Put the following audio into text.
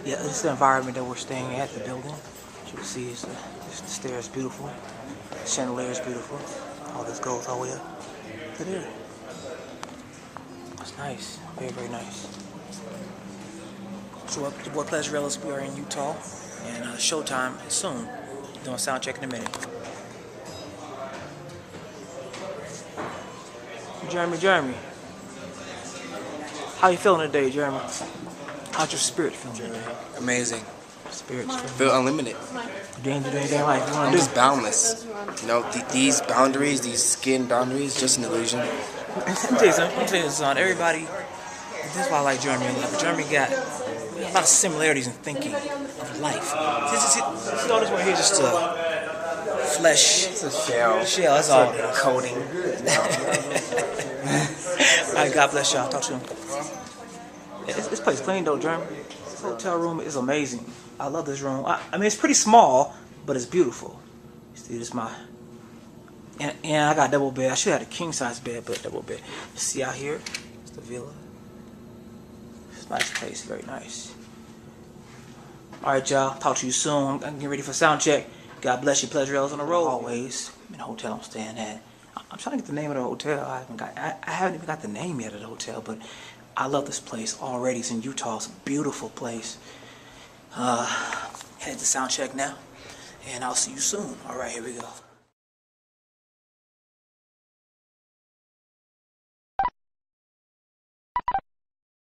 Yeah, this is the environment that we're staying at, the building. As you can see, the stairs beautiful. The chandelier is beautiful. All this goes all the way up to there. It's nice. Very, very nice. So up to the boy Pleasurellis, we are in Utah. And showtime soon. Doing sound check in a minute. Jeremy. How you feeling today, Jeremy? How's your spirit feeling today? Amazing. Spirits. Feel unlimited. You ain't do anything like you want I'm to do. just boundless. You know, these boundaries, these skin boundaries, just an illusion. Let me tell you something. Everybody, this is why I like Jeremy. Jeremy got a lot of similarities in thinking of life. See all this right here, just flesh. It's a shell. Shell, that's all. Coating. Alright, God bless y'all. Talk to him. This place is clean though, Jeremy. This hotel room is amazing. I love this room. I mean, it's pretty small, but it's beautiful. See, this is my... And I got a double bed. I should have had a king-size bed, but double bed. See out here? It's the villa. It's a nice place. Very nice. Alright, y'all. Talk to you soon. I'm getting ready for sound check. God bless you. Pleasurellis on the road. Always. In the hotel I'm staying at. I'm trying to get the name of the hotel. I haven't even got the name yet of the hotel, but I love this place already. It's in Utah. It's a beautiful place. Head to sound check now, and I'll see you soon. All right, here we go.